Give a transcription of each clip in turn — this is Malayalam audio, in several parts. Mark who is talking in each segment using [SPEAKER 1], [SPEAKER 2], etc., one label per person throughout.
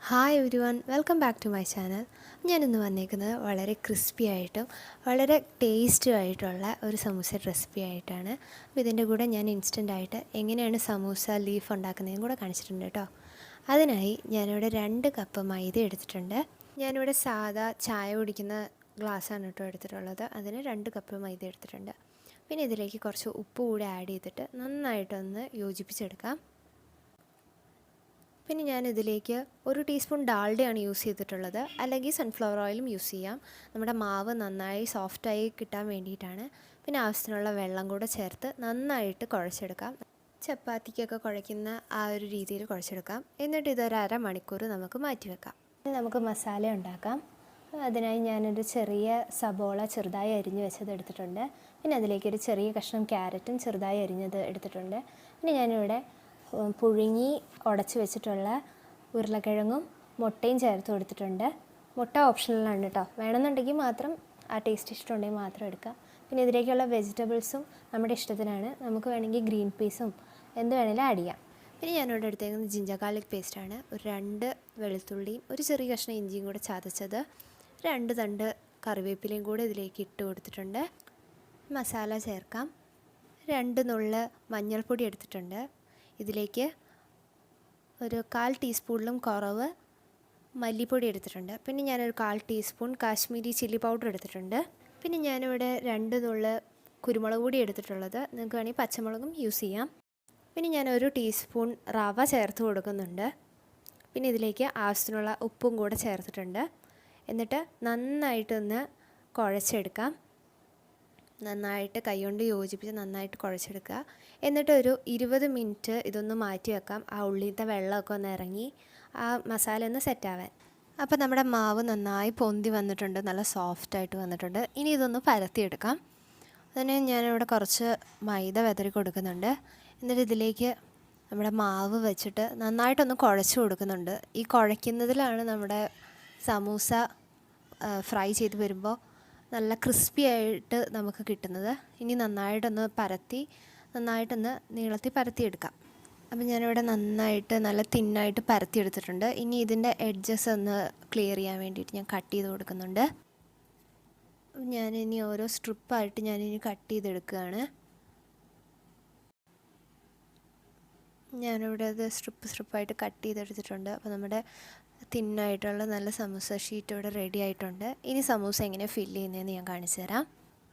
[SPEAKER 1] Hi everyone, welcome back to my channel. ഞാനിന്ന് വന്നേക്കുന്നത് വളരെ ക്രിസ്പി ആയിട്ടും വളരെ ടേസ്റ്റും ആയിട്ടുള്ള ഒരു സമൂസ റെസിപ്പി ആയിട്ടാണ്. അപ്പോൾ ഇതിൻ്റെ കൂടെ ഞാൻ ഇൻസ്റ്റൻ്റായിട്ട് എങ്ങനെയാണ് സമൂസ ലീഫ് ഉണ്ടാക്കുന്നതും കൂടെ കാണിച്ചിട്ടുണ്ട് കേട്ടോ. അതിനായി ഞാനിവിടെ 2 കപ്പ് മൈദ എടുത്തിട്ടുണ്ട്. ഞാനിവിടെ സാധാ ചായ കുടിക്കുന്ന ഗ്ലാസ്സാണ് കേട്ടോ എടുത്തിട്ടുള്ളത്. അതിന് 2 കപ്പ് മൈദ എടുത്തിട്ടുണ്ട്. പിന്നെ ഇതിലേക്ക് കുറച്ച് ഉപ്പ് കൂടി ആഡ് ചെയ്തിട്ട് നന്നായിട്ടൊന്ന് യോജിപ്പിച്ചെടുക്കാം. പിന്നെ ഞാനിതിലേക്ക് 1 ടീസ്പൂൺ ഡാൽഡയാണ് യൂസ് ചെയ്തിട്ടുള്ളത്, അല്ലെങ്കിൽ സൺഫ്ലവർ ഓയിലും യൂസ് ചെയ്യാം. നമ്മുടെ മാവ് നന്നായി സോഫ്റ്റായി കിട്ടാൻ വേണ്ടിയിട്ടാണ്. പിന്നെ ആവശ്യത്തിനുള്ള വെള്ളം കൂടെ ചേർത്ത് നന്നായിട്ട് കുഴച്ചെടുക്കാം. ചപ്പാത്തിക്കൊക്കെ കുഴയ്ക്കുന്ന ആ ഒരു രീതിയിൽ കുഴച്ചെടുക്കാം. എന്നിട്ട് ഇതൊരു അരമണിക്കൂർ നമുക്ക് മാറ്റി വെക്കാം. ഇനി നമുക്ക് മസാല ഉണ്ടാക്കാം. അതിനായി ഞാനൊരു ചെറിയ സബോള ചെറുതായി അരിഞ്ഞ് വെച്ചത് എടുത്തിട്ടുണ്ട്. പിന്നെ അതിലേക്കൊരു ചെറിയ കഷ്ണം ക്യാരറ്റും ചെറുതായി അരിഞ്ഞത് എടുത്തിട്ടുണ്ട്. പിന്നെ ഞാനിവിടെ പുഴുങ്ങി ഉടച്ച് വെച്ചിട്ടുള്ള ഉരുളക്കിഴങ്ങും മുട്ടയും ചേർത്ത് കൊടുത്തിട്ടുണ്ട്. മുട്ട ഓപ്ഷണലാണ് കേട്ടോ, വേണമെന്നുണ്ടെങ്കിൽ മാത്രം ആ ടേസ്റ്റ് ഇഷ്ടമുണ്ടെങ്കിൽ മാത്രം എടുക്കാം. പിന്നെ ഇതിലേക്കുള്ള വെജിറ്റബിൾസും നമ്മുടെ ഇഷ്ടത്തിനാണ്. നമുക്ക് വേണമെങ്കിൽ ഗ്രീൻ പീസും എന്ത് വേണമെങ്കിലും ആഡ് ചെയ്യാം. പിന്നെ ഞാനിവിടെ എടുത്തേക്കുന്നത് ജിഞ്ചർ ഗാർലിക് പേസ്റ്റാണ്. ഒരു 2 വെളുത്തുള്ളിയും ഒരു ചെറിയ കഷ്ണം ഇഞ്ചിയും കൂടെ ചതച്ചത്, 2 തണ്ട് കറിവേപ്പിലയും കൂടെ ഇതിലേക്ക് ഇട്ട് കൊടുത്തിട്ടുണ്ട്. മസാല ചേർക്കാം. 2 നുള്ള് മഞ്ഞൾപ്പൊടി എടുത്തിട്ടുണ്ട്. ഇതിലേക്ക് ഒരു 1/4 ടീസ്പൂണിലും കുറവ് മല്ലിപ്പൊടി എടുത്തിട്ടുണ്ട്. പിന്നെ ഞാനൊരു 1/4 ടീസ്പൂൺ കാശ്മീരി ചില്ലി പൗഡർ എടുത്തിട്ടുണ്ട്. പിന്നെ ഞാനിവിടെ 2 നുള്ള് കുരുമുളക് പൊടി എടുത്തിട്ടുള്ളത്, നിങ്ങൾക്ക് വേണമെങ്കിൽ പച്ചമുളകും യൂസ് ചെയ്യാം. പിന്നെ ഞാനൊരു ടീസ്പൂൺ റവ ചേർത്ത് കൊടുക്കുന്നുണ്ട്. പിന്നെ ഇതിലേക്ക് ആവശ്യത്തിനുള്ള ഉപ്പും കൂടെ ചേർത്തിട്ടുണ്ട്. എന്നിട്ട് നന്നായിട്ടൊന്ന് കുഴച്ചെടുക്കാം. നന്നായിട്ട് കൈകൊണ്ട് യോജിപ്പിച്ച് നന്നായിട്ട് കുഴച്ചെടുക്കുക. എന്നിട്ട് ഒരു 20 മിനിറ്റ് ഇതൊന്ന് മാറ്റി വെക്കാം, ആ ഉള്ളിലത്തെ വെള്ളമൊക്കെ ഒന്ന് ഇറങ്ങി ആ മസാല ഒന്ന് സെറ്റാവാൻ. അപ്പോൾ നമ്മുടെ മാവ് നന്നായി പൊന്തി വന്നിട്ടുണ്ട്, നല്ല സോഫ്റ്റായിട്ട് വന്നിട്ടുണ്ട്. ഇനി ഇതൊന്ന് പരത്തിയെടുക്കാം. അതിന് ഞാനിവിടെ കുറച്ച് മൈദ വിതറി കൊടുക്കുന്നുണ്ട്. എന്നിട്ട് ഇതിലേക്ക് നമ്മുടെ മാവ് വെച്ചിട്ട് നന്നായിട്ടൊന്ന് കുഴച്ച് കൊടുക്കുന്നുണ്ട്. ഈ കുഴയ്ക്കുന്നതിലാണ് നമ്മുടെ സമൂസ ഫ്രൈ ചെയ്ത് വരുമ്പോൾ നല്ല ക്രിസ്പി ആയിട്ട് നമുക്ക് കിട്ടുന്നത്. ഇനി നന്നായിട്ടൊന്ന് പരത്തി നന്നായിട്ടൊന്ന് നീളത്തിൽ പരത്തിയെടുക്കാം. അപ്പം ഞാനിവിടെ നന്നായിട്ട് നല്ല തിന്നായിട്ട് പരത്തിയെടുത്തിട്ടുണ്ട്. ഇനി ഇതിൻ്റെ എഡ്ജസ് ഒന്ന് ക്ലിയർ ചെയ്യാൻ വേണ്ടിയിട്ട് ഞാൻ കട്ട് ചെയ്ത് കൊടുക്കുന്നുണ്ട്. ഞാനിനി ഓരോ സ്ട്രിപ്പായിട്ട് ഞാനിനി കട്ട് ചെയ്തെടുക്കുകയാണ്. ഞാനിവിടെ അത് സ്ട്രിപ്പായിട്ട് കട്ട് ചെയ്തെടുത്തിട്ടുണ്ട്. അപ്പോൾ നമ്മുടെ തിന്നായിട്ടുള്ള നല്ല സമൂസ ഷീറ്റ് ഇവിടെ റെഡി ആയിട്ടുണ്ട്. ഇനി സമൂസ എങ്ങനെ ഫില്ല് ചെയ്യുന്നതെന്ന് ഞാൻ കാണിച്ചു തരാം.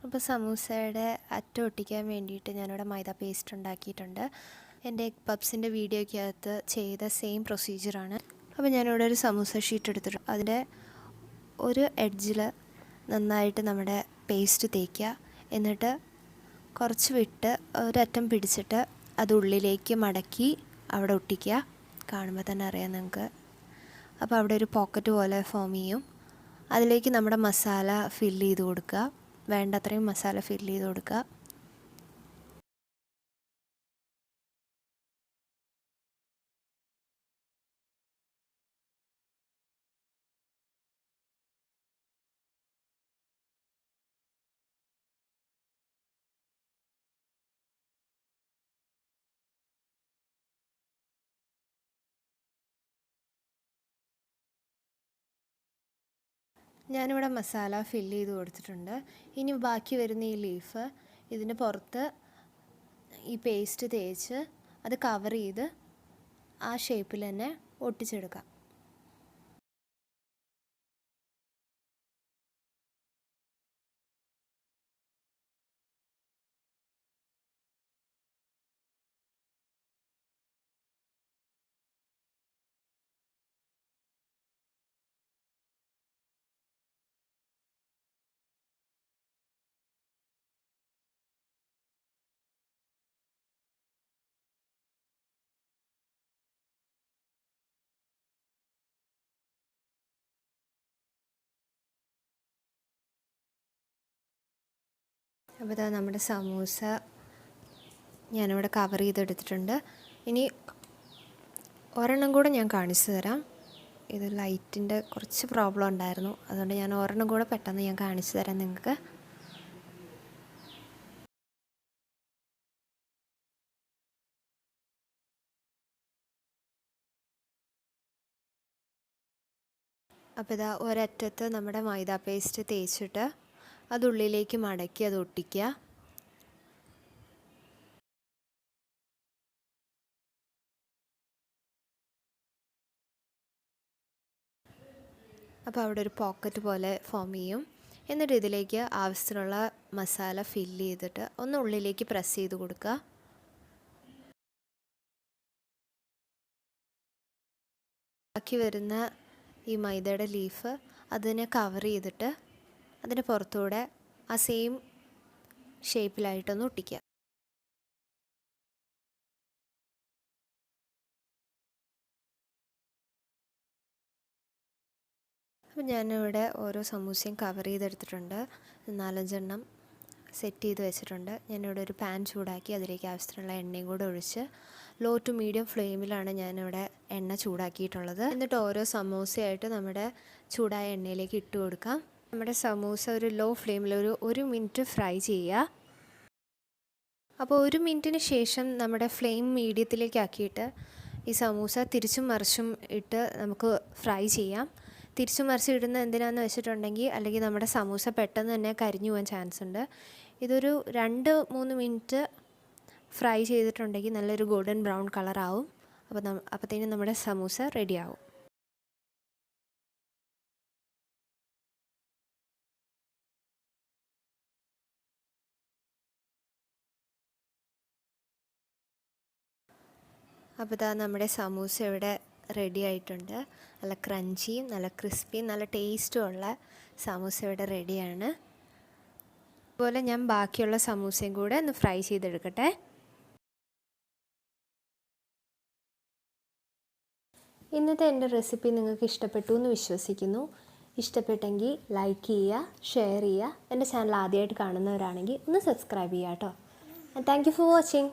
[SPEAKER 1] അപ്പോൾ സമൂസയുടെ അറ്റം ഒട്ടിക്കാൻ വേണ്ടിയിട്ട് ഞാനിവിടെ മൈദ പേസ്റ്റ് ഉണ്ടാക്കിയിട്ടുണ്ട്. എൻ്റെ എഗ് പപ്സിൻ്റെ വീഡിയോയ്ക്കകത്ത് ചെയ്ത സെയിം പ്രൊസീജിയറാണ്. അപ്പോൾ ഞാനിവിടെ ഒരു സമൂസ ഷീറ്റ് എടുത്തിട്ടുണ്ട്. അതിൻ്റെ ഒരു എഡ്ജിൽ നന്നായിട്ട് നമ്മുടെ പേസ്റ്റ് തേക്കുക. എന്നിട്ട് കുറച്ച് വിട്ട് ഒരറ്റം പിടിച്ചിട്ട് അത് ഉള്ളിലേക്ക് മടക്കി അവിടെ ഒട്ടിക്കുക. കാണുമ്പോൾ തന്നെ അറിയാം നിങ്ങൾക്ക്. അപ്പോൾ അവിടെ ഒരു പോക്കറ്റ് പോലെ ഫോം ചെയ്യും. അതിലേക്ക് നമ്മുടെ മസാല ഫില്ല് ചെയ്ത് കൊടുക്കുക. വേണ്ടത്രയും മസാല ഫില്ല് ചെയ്ത് കൊടുക്കുക. ഞാനിവിടെ മസാല ഫില്ല് ചെയ്ത് കൊടുത്തിട്ടുണ്ട്. ഇനി ബാക്കി വരുന്ന ഈ ലീഫ് ഇതിന് പുറത്ത് ഈ പേസ്റ്റ് തേച്ച് അത് കവർ ചെയ്ത് ആ ഷേപ്പിൽ തന്നെ ഒട്ടിച്ചെടുക്കാം. അപ്പോൾ ഇതാ നമ്മുടെ സമൂസ ഞാനിവിടെ കവർ ചെയ്തെടുത്തിട്ടുണ്ട്. ഇനി ഒരെണ്ണം കൂടെ ഞാൻ കാണിച്ചു തരാം. ഇത് ലൈറ്റിൻ്റെ കുറച്ച് പ്രോബ്ലം ഉണ്ടായിരുന്നു, അതുകൊണ്ട് ഞാൻ ഒരെണ്ണം കൂടെ പെട്ടെന്ന് ഞാൻ കാണിച്ചു തരാം നിങ്ങൾക്ക്. അപ്പോൾ ഇതാ ഒരറ്റത്ത് നമ്മുടെ മൈദ പേസ്റ്റ് തേച്ചിട്ട് അതുള്ളിലേക്ക് മടക്കി അത് ഒട്ടിക്കുക. അപ്പോൾ അവിടെ ഒരു പോക്കറ്റ് പോലെ ഫോം ചെയ്യും. എന്നിട്ട് ഇതിലേക്ക് ആവശ്യത്തിനുള്ള മസാല ഫില്ല് ചെയ്തിട്ട് ഒന്ന് ഉള്ളിലേക്ക് പ്രസ് ചെയ്ത് കൊടുക്കുക. ബാക്കി വരുന്ന ഈ മൈദയുടെ ലീഫ് അതിനെ കവർ ചെയ്തിട്ട് അതിൻ്റെ പുറത്തൂടെ ആ സെയിം ഷേപ്പിലായിട്ടൊന്ന് ഒട്ടിക്കുക. അപ്പോൾ ഞാനിവിടെ ഓരോ സമൂസയും കവർ ചെയ്തെടുത്തിട്ടുണ്ട്. 4-5 എണ്ണം സെറ്റ് ചെയ്ത് വെച്ചിട്ടുണ്ട്. ഞാനിവിടെ ഒരു പാൻ ചൂടാക്കി അതിലേക്ക് ആവശ്യത്തിനുള്ള എണ്ണയും കൂടെ ഒഴിച്ച് ലോ ടു മീഡിയം ഫ്ലെയിമിലാണ് ഞാനിവിടെ എണ്ണ ചൂടാക്കിയിട്ടുള്ളത്. എന്നിട്ട് ഓരോ സമൂസയായിട്ട് നമ്മുടെ ചൂടായ എണ്ണയിലേക്ക് ഇട്ട് കൊടുക്കാം. നമ്മുടെ സമൂസ ഒരു ലോ ഫ്ലെയിമിൽ ഒരു മിനിറ്റ് ഫ്രൈ ചെയ്യുക. അപ്പോൾ 1 മിനിറ്റിന് ശേഷം നമ്മുടെ ഫ്ലെയിം മീഡിയത്തിലേക്ക് ആക്കിയിട്ട് ഈ സമൂസ തിരിച്ചും മറിച്ചും ഇട്ട് നമുക്ക് ഫ്രൈ ചെയ്യാം. തിരിച്ചും മറിച്ചും ഇടുന്നത് എന്തിനാണെന്ന് വെച്ചിട്ടുണ്ടെങ്കിൽ അല്ലെങ്കിൽ നമ്മുടെ സമൂസ പെട്ടെന്ന് തന്നെ കരിഞ്ഞു പോകാൻ ചാൻസ് ഉണ്ട്. ഇതൊരു 2-3 മിനിറ്റ് ഫ്രൈ ചെയ്തിട്ടുണ്ടെങ്കിൽ നല്ലൊരു ഗോൾഡൻ ബ്രൗൺ കളറാവും. അപ്പോഴത്തേനും നമ്മുടെ സമൂസ റെഡിയാവും. അപ്പോൾ ഇതാ നമ്മുടെ സമൂസ ഇവിടെ റെഡി ആയിട്ടുണ്ട്. നല്ല ക്രഞ്ചിയും നല്ല ക്രിസ്പിയും നല്ല ടേസ്റ്റും ഉള്ള സമൂസ ഇവിടെ റെഡിയാണ്. അതുപോലെ ഞാൻ ബാക്കിയുള്ള സമൂസയും കൂടെ ഒന്ന് ഫ്രൈ ചെയ്തെടുക്കട്ടെ. ഇന്നത്തെ എൻ്റെ റെസിപ്പി നിങ്ങൾക്ക് ഇഷ്ടപ്പെട്ടു എന്ന് വിശ്വസിക്കുന്നു. ഇഷ്ടപ്പെട്ടെങ്കിൽ ലൈക്ക് ചെയ്യുക, ഷെയർ ചെയ്യുക. എൻ്റെ ചാനൽ ആദ്യമായിട്ട് കാണുന്നവരാണെങ്കിൽ ഒന്ന് സബ്സ്ക്രൈബ് ചെയ്യുക കേട്ടോ. Thank you for watching.